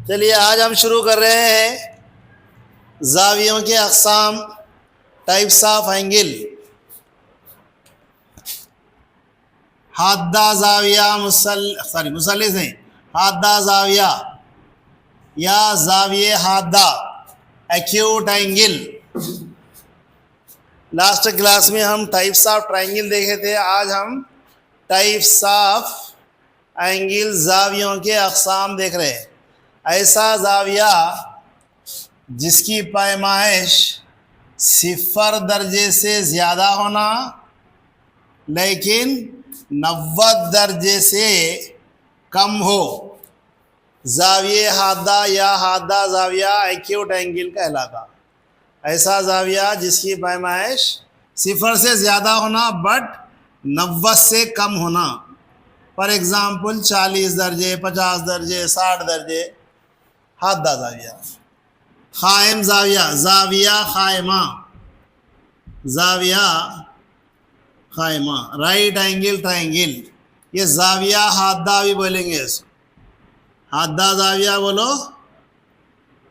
चलिए आज हम शुरू कर रहे हैं जावियों के अक़साम, टाइप्स ऑफ एंगल। हादा जाविया मुसल्लिस नहीं, हादा जाविया या जाविये हादा, एक्यूट एंगल। लास्ट क्लास में हम टाइप्स ऑफ ट्रायंगल देखे थे। आज हम टाइप्स ऑफ एंगल जावियों के अक़साम देख रहे हैं। ऐसा जाविया जिसकी पैमाइश 0 दर्जे से ज़्यादा होना लेकिन 90 दर्जे से कम हो, जाविये हादा या हादा जाविया एक्यूट एंगल कहलाता। ऐसा जाविया जिसकी पैमाइश 0 से ज़्यादा होना बट 90 से कम होना। फॉर एग्ज़ाम्पल 40 दर्जे, 50 दर्जे, 60 दर्जे, हादा जाविया। क़ाइम जाविया, जाविया क़ाइमा, जाविया क़ाइमा, राइट एंगल ट्रायंगल, ये जाविया हादा भी बोलेंगे इसको। हादा जाविया बोलो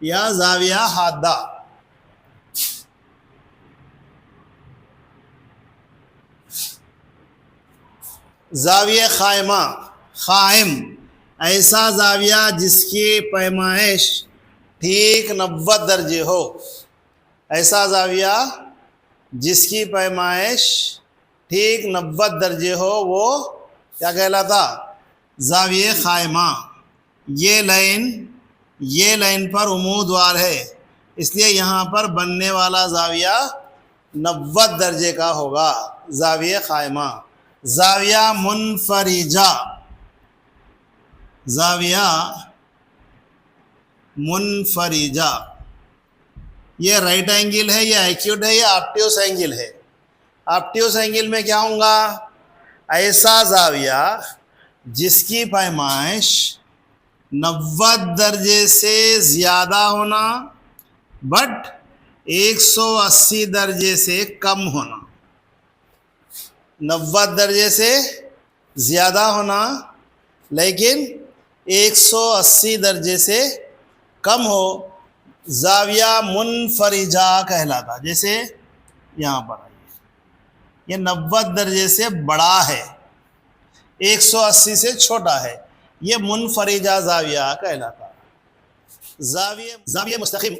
या जाविया हादा। जाविया क़ाइमा, क़ाइम ऐसा जाविया जिसकी पैमाइश ठीक 90 दर्जे हो। ऐसा जाविया जिसकी पैमाइश ठीक 90 दर्जे हो वो क्या कहलाता? जाविये क़ाइमा। ये लाइन पर उम्मीदवार है, इसलिए यहाँ पर बनने वाला जाविया 90 दर्जे का होगा, जाविये क़ाइमा। जाविया मुनफरिजा, जाविया मुनफरिजा, ये राइट एंगल है, ये एक्यूट है, ये ऑब्ट्यूस एंगल है। ऑब्ट्यूस एंगल में क्या होगा? ऐसा जाविया जिसकी पैमाइश 90 दर्जे से ज़्यादा होना बट 180 दर्जे से कम होना। 90 दर्जे से ज़्यादा होना लेकिन 180 दर्जे से कम हो, जाविया मुनफरिजा कहलाता। जैसे यहाँ पर ये 90 दर्जे से बड़ा है, 180 से छोटा है, ये मुनफरिजा जाविया कहलाता। जाविया मुस्तक़िम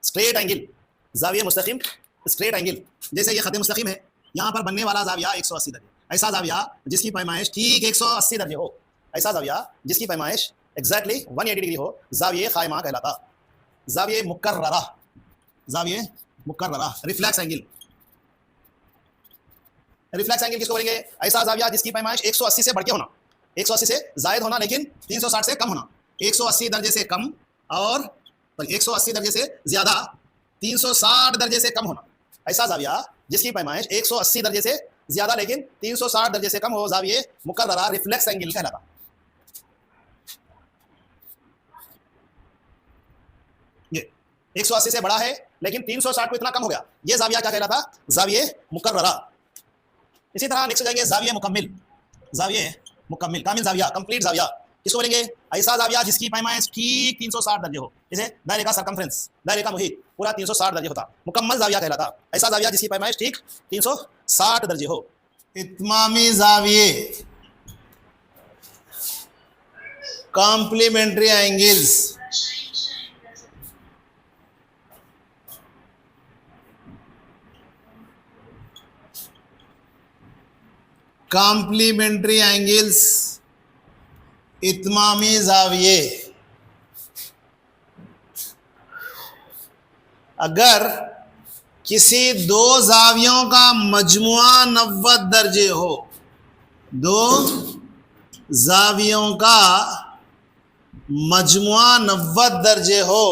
स्ट्रेट एंगल, जाविया मुस्तक़िम स्ट्रेट एंगल, जैसे ये ख़त मुस्तक़िम है, यहाँ पर बनने वाला जाविया 180 दर्जे। ऐसा जाविया जिसकी पैमाइश ठीक 180 दर्जे हो, ऐसा जाविया जिसकी पैमाइश एग्जैक्टली 180 डिग्री हो, जाविये क़ाइमा कहलाता। जाविये मुकर्ररा, जाविये मुकर्ररा, रिफ्लेक्स एंगल। रिफ्लेक्स एंगल किसको बोलेंगे? ऐसा जाविया जिसकी पैमाइश 180 से बढ़ के होना, 180 से जायद होना लेकिन 360 से कम होना। 180 दर्जे से कम और 180 दर्जे से ज़्यादा, 360 दर्जे से कम होना। ऐसा जाविया जिसकी पैमाइश 180 दर्जे से ज़्यादा लेकिन 360 दर्जे से कम हो, जाविये मुकर्ररा रिफ्लेक्स एंगल कहलाता। ये 180 से बड़ा है लेकिन 360 को इतना कम हो गया, ये जाविया क्या कहलाता? जाविये मुकर्ररा। इसी तरह नेक्स्ट जाएंगे जाविये मुकम्मिल, जाविये मुकम्मिल, कामिल जाविया, कंप्लीट जाविया किसको बोलेंगे? ऐसा जाविया जिसकी पैमाइश ठीक 360 दर्जे हो, जैसे दायरे का सरकमफ्रेंस, दायरे का मुहित पूरा 360 दर्जे होता, मुकम्मल जाविया कहलाता। ऐसा जाविया जिसकी पैमाइश ठीक 360 दर्जे हो। इत्मामी जाविये, कॉम्प्लीमेंट्री एंगल्स, कॉम्प्लीमेंट्री एंगल्स, इत्मामी जाविये। अगर किसी दो जावियों का मजमुआ 90 दर्जे हो, दो जावियों का मजमुआ 90 दर्जे हो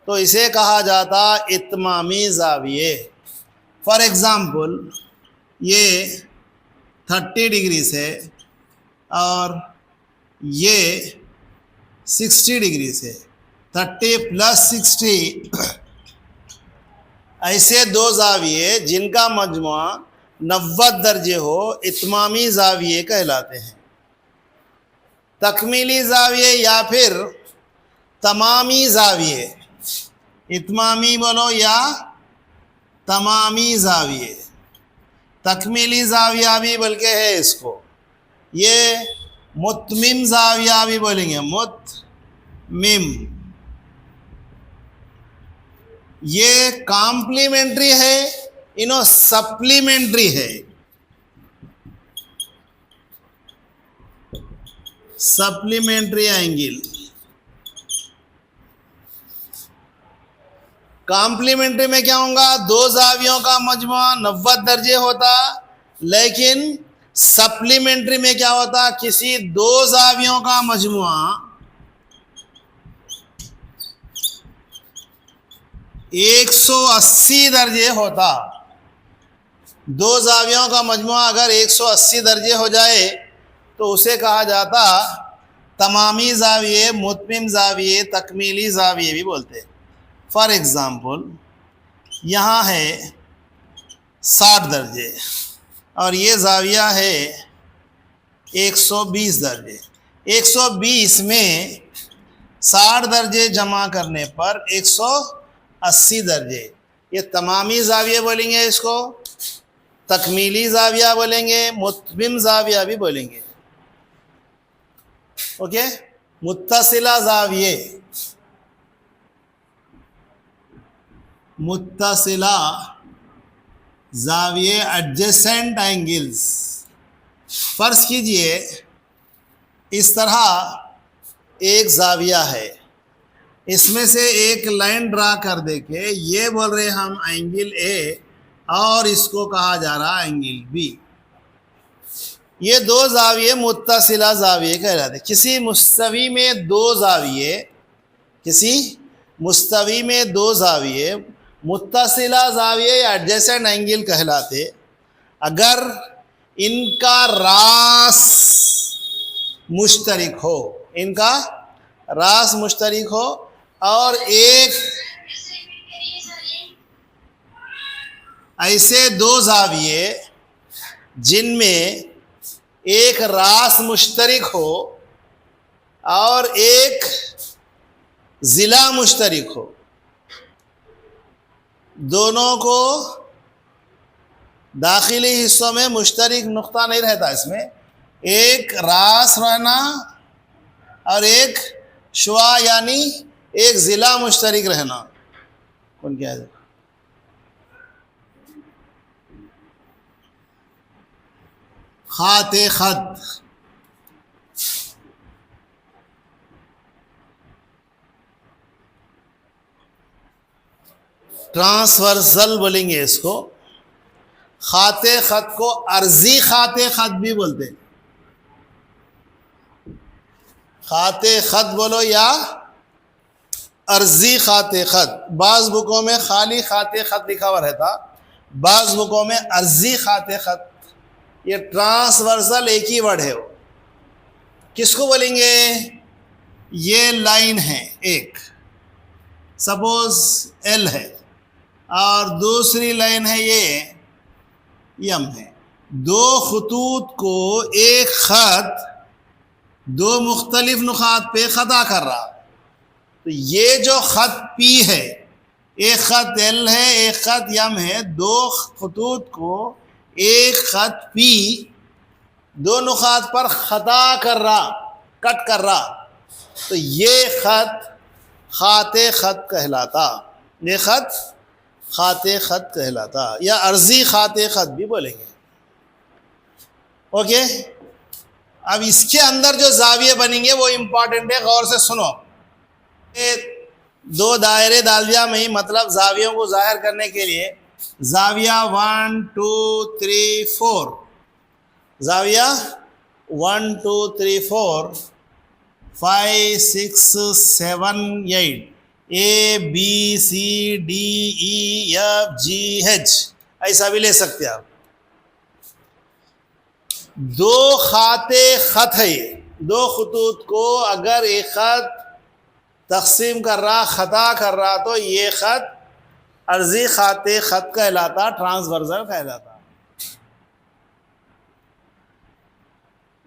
तो इसे कहा जाता इत्मामी जाविये। फॉर एग्ज़ाम्पल ये 30 डिग्री से और ये 60 डिग्री से, 30 + 60, ऐसे दो जाविये जिनका मजमुआ 90 दर्जे हो इत्मामी जाविये कहलाते हैं। तकमीली जाविये या फिर तमामी जाविये, इतमामी बोलो या तमामी जाविये, तकमीली जाविया भी बल्कि है इसको, ये मुतमिम जाविया भी बोलेंगे, मुतमिम। ये कॉम्प्लीमेंट्री है, इनो सप्लीमेंट्री है, सप्लीमेंट्री एंगल। कॉम्प्लीमेंट्री में क्या होगा, दो जावियों का मजमुआ 90 दर्जे होता, लेकिन सप्लीमेंट्री में क्या होता, किसी दो जावियों का मजमुआ 180 दर्जे होता। दो जावियों का मजमुआ अगर 180 दर्जे हो जाए तो उसे कहा जाता तमामी जाविये, मुतमिम जाविये, तकमीली जाविये भी बोलते हैं। फॉर एग्ज़ाम्पल यहाँ है 60 दर्जे और ये जाविया है 120 दर्जे। 120 में 60 दर्जे जमा करने पर 180 दर्जे, ये तमामी जाविये बोलेंगे, इसको तकमीली जाविया बोलेंगे, मुतमिम जाविया भी बोलेंगे। ओके, मुत्तसिला जाविये, मुत्तसिला जाविये एडजेसेंट एंगल्स। फर्ज कीजिए इस तरह एक जाविया है, इसमें से एक लाइन ड्रा कर दे के ये बोल रहे हम एंगल ए और इसको कहा जा रहा एंगल बी। ये दो जाविये मुत्तसिला जाविये कहलाते। किसी मुस्तवी में दो जाविये, किसी मुस्तवी में दो जाविये मुत्तसिला जाविये या एडजेसेंट एंगल कहलाते अगर इनका रास मुश्तरिक हो, इनका रास मुश्तरिक हो और एक ऐसे दो जाविये जिनमें एक रास मुश्तरिक हो और एक ज़िला मुश्तरिक हो, दोनों को दाखिली हिस्सों में मुश्तरिक नुक्ता नहीं रहता, इसमें एक रास रहना और एक शुआ यानी एक ज़िला मुश्तरिक रहना। कौन क्या है, खाते खत, ट्रांसवर्सल बोलेंगे इसको। खाते खत को अर्जी खाते खत भी बोलते हैं। खाते खत बोलो या अर्जी खाते खत। बाज़ बुकों में खाली खाते खत लिखा हुआ रहता, बाज़ बुकों में अर्जी खाते खत। ये ट्रांसवर्सल एक ही वर्ड है। वो किसको बोलेंगे, ये लाइन है एक, सपोज एल है और दूसरी लाइन है ये यम है। दो खतूत को एक खत दो मुख्तलिफ नुकात पे खता कर रहा, तो ये जो खत पी है, एक खत एल है एक खत यम है, दो खतूत को एक खत पी दो नुकात पर खता कर रहा, कट कर रहा, तो ये खत खाते खत कहलाता। ये खत खाते खत कहलाता या अर्जी खाते खत भी बोलेंगे। ओके, अब इसके अंदर जो जाविये बनेंगे वो इम्पॉर्टेंट है, गौर से सुनो। दो दायरे डाल दिया में ही, मतलब जावियों को जाहिर करने के लिए जाविया 1 2 3 4, जाविया 1 2 3 4 5 6 7 8, A B C D E F G H, ऐसा भी ले सकते हैं आप। दो खाते खत है, दो खतूत को अगर एक खत तकसीम कर रहा, खता कर रहा, तो ये खत अर्जी खाते खत कहलाता, ट्रांसवर्सल कहलाता।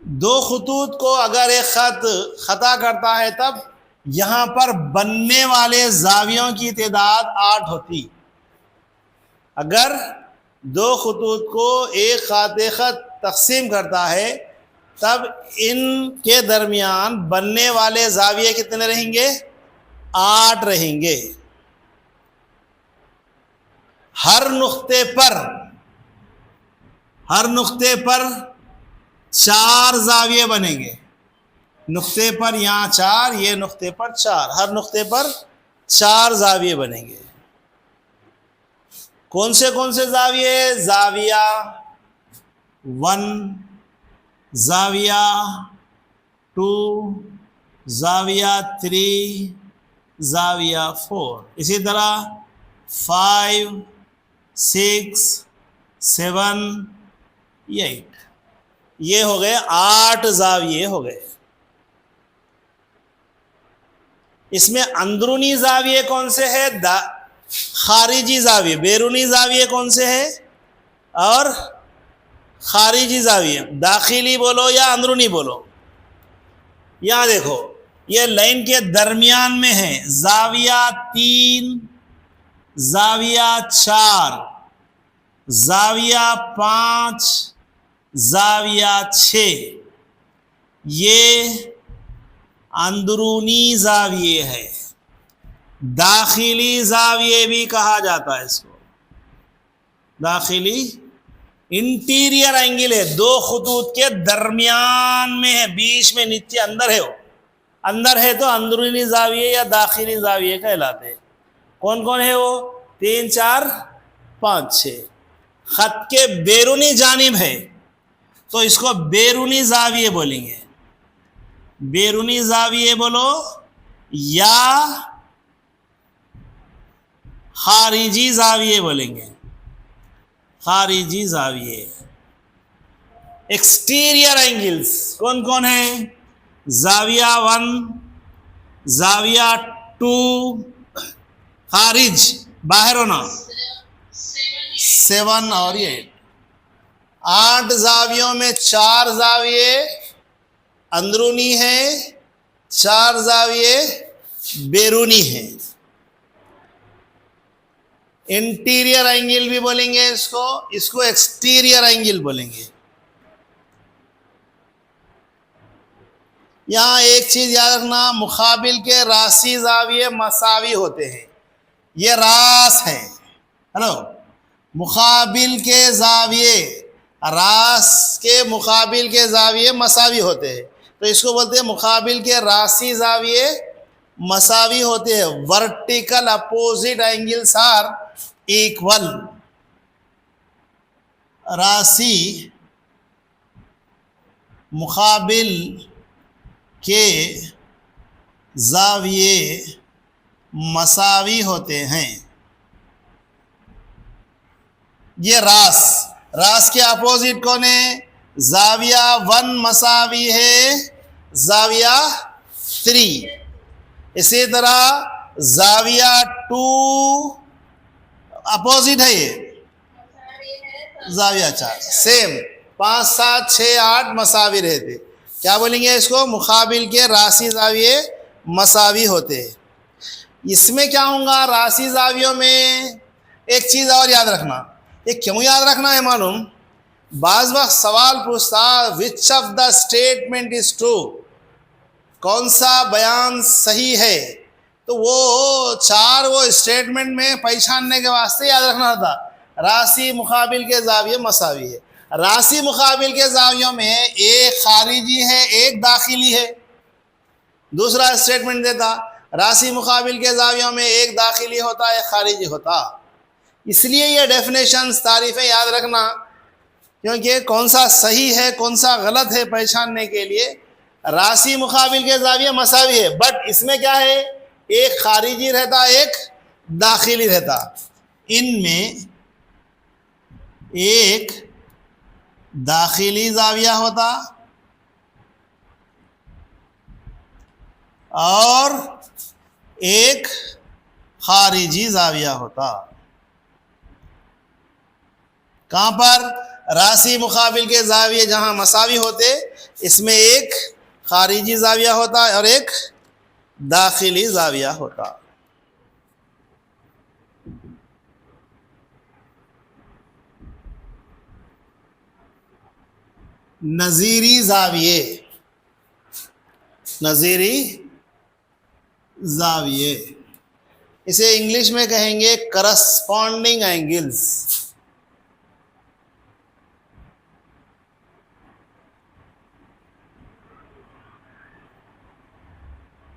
दो खतूत को अगर एक खत खता करता है तब यहां पर बनने वाले जावियों की तादाद 8 होती। अगर दो खतूत को एक खाते खत तकसीम करता है तब इनके दरमियान बनने वाले जाविये कितने रहेंगे? 8 रहेंगे। हर नुक्ते पर 4 जाविये बनेंगे। नुक्ते पर यहाँ 4, ये नुक्ते पर 4, हर नुक्ते पर 4 जाविये बनेंगे। कौन से जाविये? जाविया 1, जाविया 2, जाविया 3, जाविया 4, इसी तरह 5, 6, 7, 8। ये हो गए 8 जाविये हो गए। इसमें अंदरूनी जाविये कौन से है? खारिजी जाविये। बैरूनी जाविये कौन से है? और खारिजी जाविये। दाखिली बोलो या अंदरूनी बोलो। यहां देखो, ये लाइन के दरमियान में है। जाविया 3, जाविया 4, जाविया 5, जाविया 6, ये अंदरूनी जाविये है। दाखिली जाविये भी कहा जाता है इसको। दाखिली इंटीरियर एंगल है, दो खतूत के दरमियान में है, बीच में, नीचे, अंदर है। वो अंदर है तो अंदरूनी जाविये या दाखिली जाविये कहलाते हैं। कौन कौन है वो? 3, 4, 5, 6। खत के बैरूनी जानिब है तो इसको बैरूनी जाविये बोलेंगे। बैरूनी जाविये बोलो या खारिजी जाविये बोलेंगे। खारिजी जाविये। एक्सटीरियर एंगल्स कौन कौन है? जाविया 1, जाविया 2, खारिज बाहर होना 7 और 8। 8 जावियों में 4 जाविये अंदरूनी है, 4 जाविये बैरूनी है। इंटीरियर एंगल भी बोलेंगे इसको एक्सटीरियर एंगल बोलेंगे। यहां एक चीज याद रखना, मुकाबिल के रासी जाविये मसावी होते हैं। ये रास है। हेलो, मुकाबिल के जाविये, रास के मुकाबिल के जाविये मसावी होते हैं, तो इसको बोलते हैं मुकाबिल के रासी जाविये मसावी होते हैं। Vertical opposite angles are equal. रासी मुकाबिल के जाविये मसावी होते हैं। ये रास के अपोजिट कौन है? जाविया 1 मसावी है जाविया 3। इसी तरह जाविया 2 अपोजिट है, ये जाविया 4। सेम 5, 7, 6, 8 मसावी रहते। क्या बोलेंगे इसको? मुकाबिल के रासी जाविये मसावी होते हैं। इसमें क्या होगा? रासी जावियों में एक चीज़ और याद रखना। ये क्यों याद रखना है मालूम? बाज़ वक्त सवाल पूछता, which of the statement is true, कौन सा बयान सही है? तो वो 4 वो स्टेटमेंट में पहचानने के वास्ते याद रखना था। रासी मुकाबिल के जाविये मसावी है। रासी मुकाबिल के जावियों में एक खारिजी है, एक दाखिली है। दूसरा स्टेटमेंट देता, रासी मुकाबिल के जावियों में एक दाखिली होता, एक खारिजी होता। इसलिए ये डेफिनेशंस, तारीफ़ें याद रखना, क्योंकि कौन सा सही है कौन सा गलत है पहचानने के लिए। रासी मुकाबिल के जाविये मसावी है, बट इसमें क्या है? एक खारिजी रहता, एक दाखिली रहता। इनमें एक दाखिली जाविया होता और एक खारिजी जाविया होता। कहां पर? रासी मुकाबिल के जाविये जहां मसावी होते, इसमें एक खारिजी जाविया होता और एक दाखिली जाविया होता। नज़ीरी जाविये, नज़ीरी जाविये, इसे इंग्लिश में कहेंगे करस्पॉन्डिंग एंगल्स।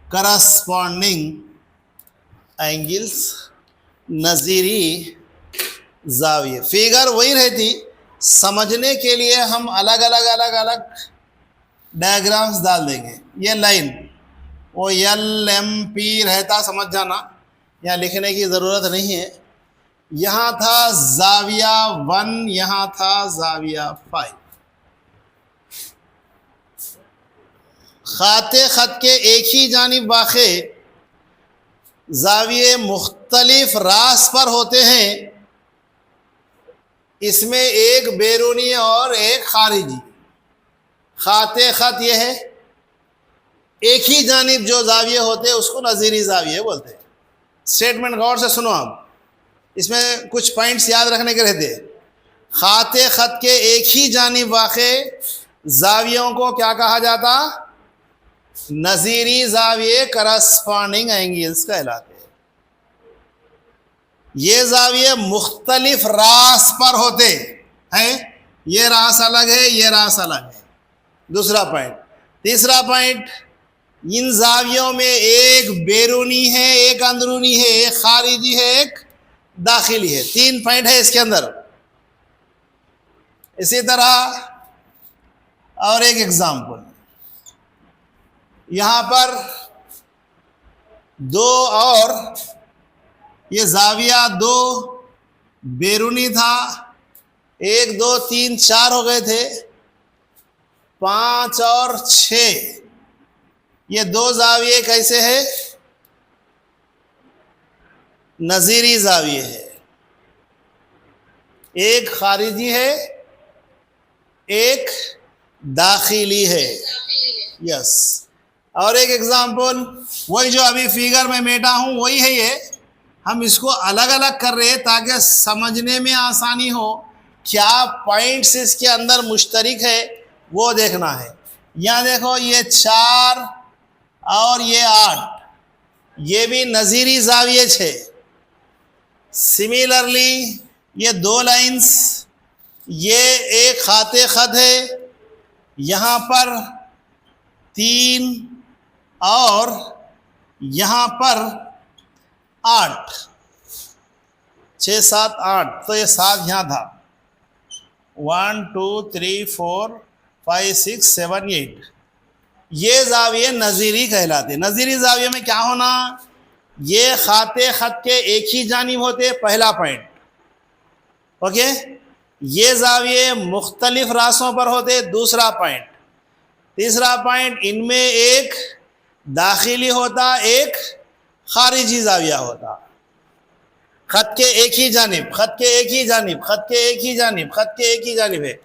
करस्पॉन्डिंग एंगल्स, नज़ीरी जाविये। फिगर वही रहती, समझने के लिए हम अलग अलग डायग्राम्स डाल देंगे। ये लाइन वो LMP रहता, समझ जाना, यहाँ लिखने की ज़रूरत नहीं है। यहाँ था जाविया 1, यहाँ था जाविया 5। खाते ख़त के एक ही जानिब वाक़े जाविये मुख्तलिफ रास पर होते हैं। इसमें एक बैरूनी और एक खारिजी। खाते ख़त यह है, एक ही जानिब जो जाविये होते हैं उसको नज़ीरी जाविये बोलते हैं। स्टेटमेंट गौर से सुनो आप, इसमें कुछ पॉइंट्स याद रखने के रहते हैं। खाते ख़त के एक ही जानिब वाक़े जावियों को क्या कहा जाता? नज़ीरी जाविये, करस्पॉन्डिंग एंगल्स कहलाते हैं। ये जाविये मुख्तलिफ रास पर होते हैं। ये रास अलग है, ये रास अलग है। दूसरा पॉइंट। तीसरा पॉइंट, इन जावियों में एक बैरूनी है, एक अंदरूनी है, एक खारिजी है, एक दाखिली है। 3 पॉइंट है इसके अंदर। इसी तरह और एक एग्जाम्पल, यहाँ पर 2 और ये जाविया 2 बैरूनी था, 1 2 3 4 हो गए थे, 5 और 6 ये 2 जाविये कैसे है? नज़ीरी जाविये है। एक खारिजी है, एक दाखिली है। यस। और एक एग्जाम्पल, वही जो अभी फिगर में बैठा हूँ वही है ये। हम इसको अलग अलग कर रहे हैं ताकि समझने में आसानी हो। क्या पॉइंट्स इसके अंदर मुश्तरक है वो देखना है। यहाँ देखो, ये 4 और ये 8, ये भी नज़ीरी जाविये है। सिमिलरली ये 2 लाइंस, ये एक खाते ख़त है, यहाँ पर 3 और यहाँ पर 8, 6 7 8, तो ये 7 यहाँ था। 1 2 3 4 5 6 7 8, ये जाविये नज़ीरी कहलाते। नज़ीरी जाविये में क्या होना? ये खाते ख़त के एक ही जानिब होते, पहला पॉइंट। ओके। ये जाविये मुख्तलिफ रासों पर होते, दूसरा पॉइंट। तीसरा पॉइंट, इनमें एक दाखिली होता, एक खारिजी जाविया होता। ख़त के एक ही जानिब, ख़त के एक ही जानिब, ख़त के एक ही जानिब, ख़त के एक ही जानिब है।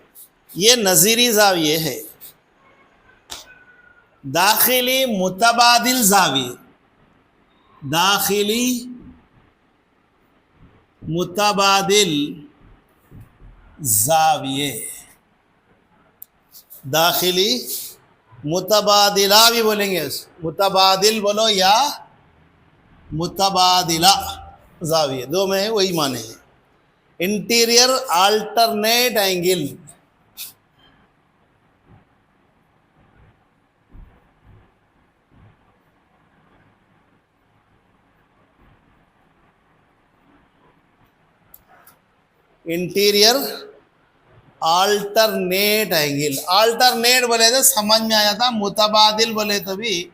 ये नज़ीरी जाविये है। दाखिली मुतबादिल जाविये, दाखिली मुतबादिल जाविये, दाखिली मुतबादिला भी बोलेंगे। मुतबादिल बोलो या मुतबादिला जाविये, 2 में है, वही माने हैं। Interior alternate angle, interior alternate angle. Alternate बोले तो समझ में आ जाता, मुतबादिल बोले तो भी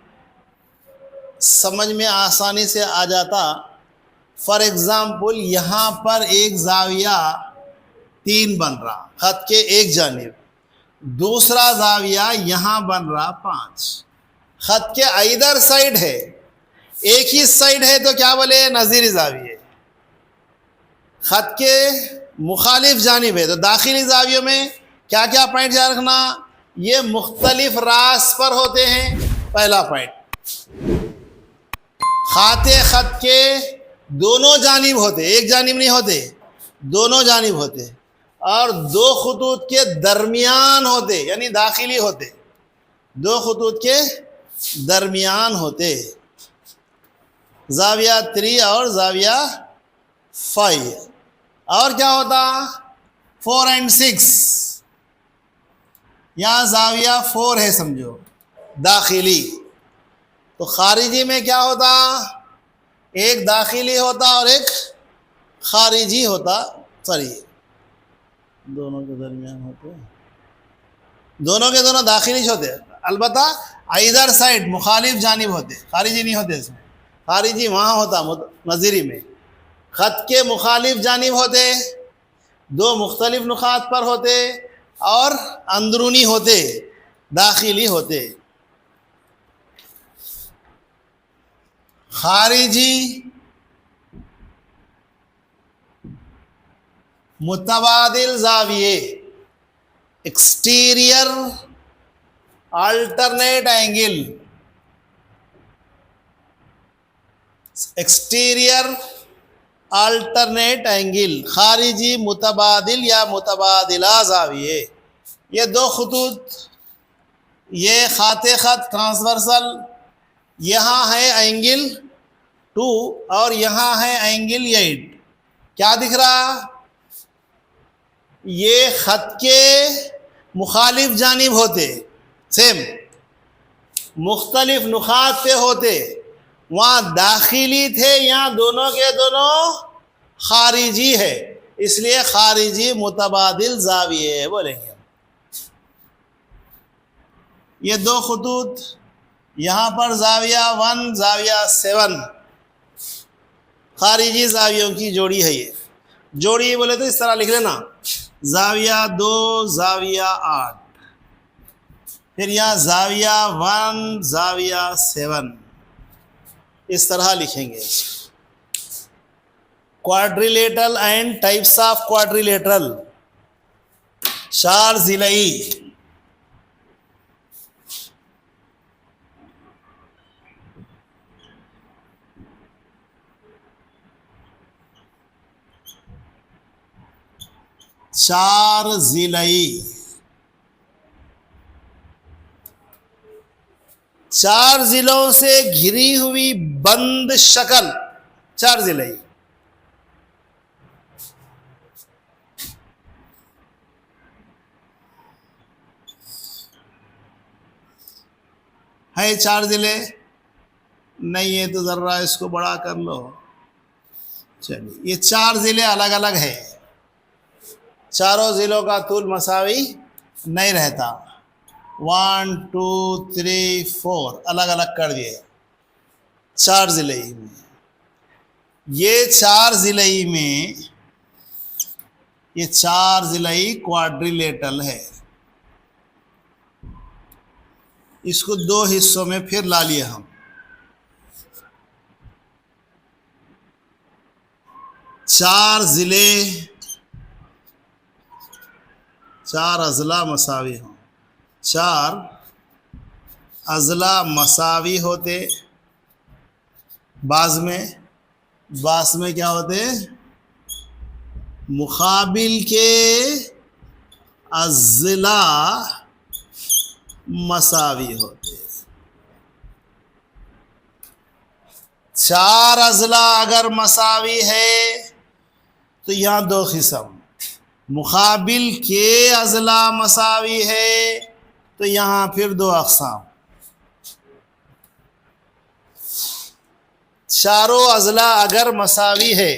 समझ में आसानी से आ जाता। फॉर एग्ज़ाम्पल, यहाँ पर एक जाविया 3 बन रहा ख़त के एक जानिब, दूसरा जाविया यहाँ बन रहा 5। ख़त के इधर साइड है, एक ही साइड है तो क्या बोले? नज़ीरी जाविये। ख़त के मुखालिफ जानिब है तो दाखिली जावियों में क्या क्या पॉइंट याद रखना? ये मुख्तलिफ रास पर होते हैं, पहला पॉइंट। खाते खत के दोनों जानिब होते, एक जानिब नहीं होते, दोनों जानिब होते, और दो खतूत के दरमियान होते, यानी दाखिली होते, दो खतूत के दरमियान होते, जाविया 3 और जाविया 5। और क्या होता, 4 और 6, यहाँ जाविया 4 है समझो, दाखिली। तो खारिजी में क्या होता, एक दाखिली होता और एक खारिजी होता, सॉरी दोनों के दरमियान होते, दोनों के दोनों दाखिली होते, अलबत्ता इधर साइड मुखालिफ जानिब होते, खारिजी नहीं होते इसमें। खारिजी वहाँ होता नज़ीरी में, ख़त के मुखालिफ जानिब होते, दो मुख्तलिफ नुकात पर होते, और अंदरूनी होते, दाखिली होते। खारिजी मुतबादिल जाविये, exterior alternate angle, exterior alternate angle, खारिजी मुतबादिल या मुतबादिला जाविये। ये दो खतूत, ये खाते खत ट्रांसवर्सल, यहाँ है एंगल 2 और यहाँ है एंगल 8। क्या दिख रहा, ये खत के मुखालिफ जानिब होते, सेम मुख्तलिफ नुकात पे होते, वहाँ दाखिली थे, यहाँ दोनों के दोनों खारिजी है, इसलिए खारिजी मुतबादिल जाविये बोलेंगे। ये दो खतूत, यहाँ पर जाविया 1 जाविया 7, खारिजी जावियों की जोड़ी है। ये जोड़ी बोले तो इस तरह लिख लेना, जाविया 2 जाविया 8, फिर यहाँ जाविया 1 जाविया 7, इस तरह लिखेंगे। Quadrilateral and types of quadrilateral, चार जिलई, चार जिलई, चार जिलों से घिरी हुई बंद शक्ल, चार जिलई। है चार जिले नहीं है तो जरा इसको बड़ा कर लो। चलिए, ये चार जिले अलग अलग है, चारों जिलों का तूल मसावी नहीं रहता। 1 2 3 4 अलग अलग कर दिए चार जिले में। ये चार जिले में, ये चार जिले क्वाड्रिलेटरल है। इसको दो हिस्सों में फिर ला लिए हम। चार जिले, चार अजला मसावी हों, चार अजला मसावी होते, बाज में क्या होते, मुकाबिल के अजला मसावी होते। चार अजला अगर मसावी है तो यहाँ दो किस्म, मुकाबिल के अजला मसावी है तो यहाँ फिर दो अक़साम। चारों अजला अगर मसावी है,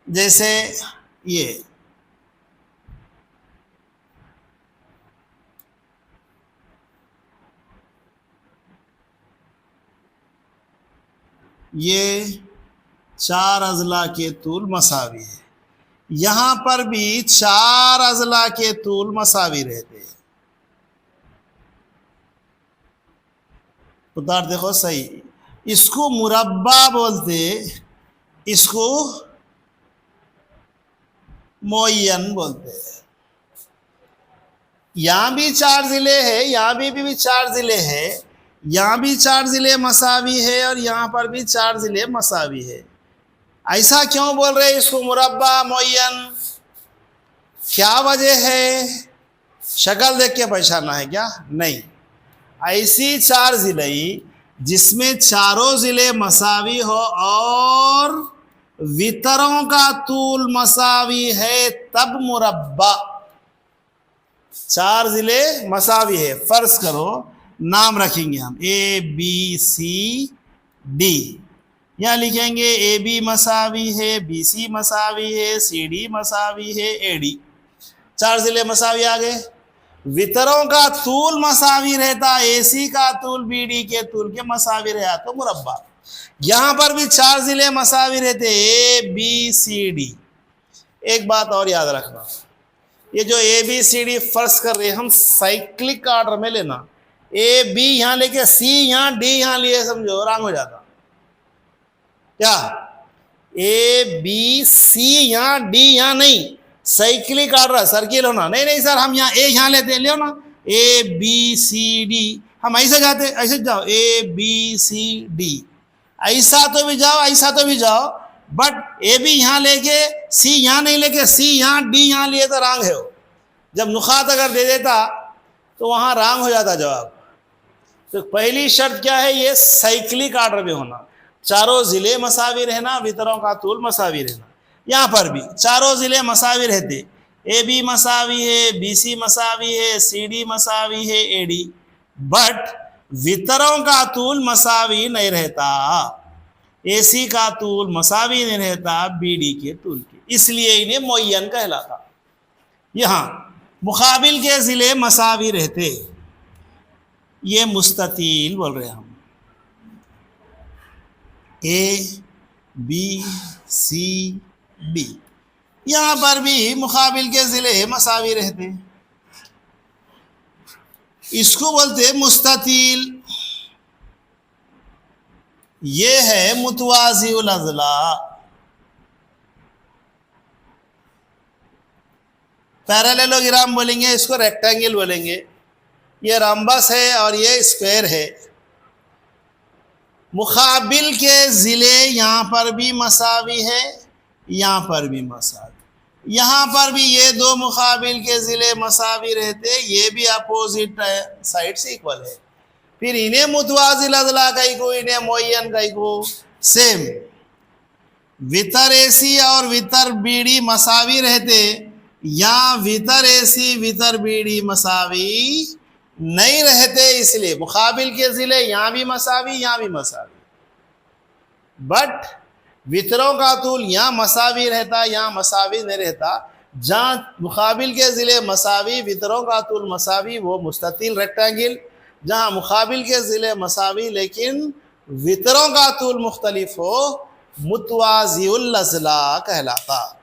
जैसे ये चार अजला के तूल मसावी है। यहाँ पर भी चार अजला के तूल मसावी रहते हैं। उतार देखो सही, इसको मुरब्बा बोलते, इसको मुअय्यन बोलते हैं। यहाँ भी चार जिले हैं, यहाँ भी चार जिले हैं, यहाँ भी 4 ज़िले मसावी है और यहाँ पर भी 4 ज़िले मसावी है। ऐसा क्यों बोल रहे हैं इसको मुरब्बा मुअय्यन? क्या वजह है? शक्ल देख के पहचानना है क्या? नहीं, ऐसी 4 ज़िले जिसमें चारों ज़िले मसावी हो और वितरों का तूल मसावी है तब मुरब्बा। 4 ज़िले मसावी है, फर्ज करो नाम रखेंगे हम ए बी सी डी, यहाँ लिखेंगे ए बी मसावी है, बी सी मसावी है, सी डी मसावी है, ए डी। 4 ज़िले मसावी आ गए। वितरों का तूल मसावी रहता, ए सी का तूल बी डी के तूल के मसावी रहा तो मुरब्बा। यहाँ पर भी 4 ज़िले मसावी रहते, ए बी सी डी। एक बात और याद रखना, ये जो ए बी सी डी फर्ज कर रहे हैं हम साइक्लिक ऑर्डर में लेना, ए बी यहाँ लेके सी यहाँ डी यहाँ लिए, समझो रंग हो जाता क्या? ए बी सी यहाँ डी यहाँ नहीं, साइक्लिक ऑर्डर सर्किल होना। नहीं नहीं सर हम यहाँ ए यहाँ लेते हैं, लियो ना ए बी सी डी, हम ऐसे जाते, ऐसे जाओ ए बी सी डी, ऐसा तो भी जाओ ऐसा तो भी जाओ, बट ए बी यहाँ लेके सी यहाँ नहीं लेके सी यहाँ डी यहाँ लिए तो रंग है वो। जब नुकात अगर दे देता तो वहाँ रंग हो जाता जवाब। तो पहली शर्त क्या है? ये साइक्लिक ऑर्डर में होना, चारों ज़िले मसावी रहना, वितरों का तूल मसावी रहना। यहाँ पर भी चारों ज़िले मसावी रहते, ए बी मसावी है, बी सी मसावी है, सी डी मसावी है, ए डी, बट वितरों का तूल मसावी नहीं रहता, ए सी का तूल मसावी नहीं रहता बी डी के तूल के, इसलिए इन्हें मुअय्यन कहलाता। यहाँ मुकाबिल के ज़िले मसावी रहते, ये मुस्ततील बोल रहे हैं हम, ए बी सी डी। यहाँ पर भी मुकाबिल के ज़िले मसावी रहते, इसको बोलते मुस्ततील। ये है मुतवाज़िउल अज़ला। पैरेललोग्राम बोलेंगे, इसको रेक्टेंगल बोलेंगे। ये रम्बस है और ये स्क्वायर है। मुकाबिल के ज़िले यहाँ पर भी मसावी है, यहाँ पर भी मसावी, यहाँ पर भी ये दो मुकाबिल के ज़िले मसावी रहते, ये भी अपोजिट साइड से इक्वल है। फिर इन्हें मुतवाज़िल अज़ला कहीं को, इन्हें मुअय्यन कहीं को। सेम वितर एसी और वितर बीडी मसावी रहते, यहाँ वितर एसी वितर बीडी मसावी नहीं रहते, इसलिए मुकाबिल के ज़िले यहाँ भी मसावी यहाँ भी मसावी, बट वितरों का तूल यहाँ मसावी रहता यहाँ मसावी नहीं रहता। जहाँ मुकाबिल के ज़िले मसावी वितरों का तूल मसावी वो मुस्ततील रेक्टेंगल, जहाँ मुकाबिल के ज़िले मसावी लेकिन वितरों का तूल मुख्तलिफ हो मुतवाज़िउल अज़ला कहलाता।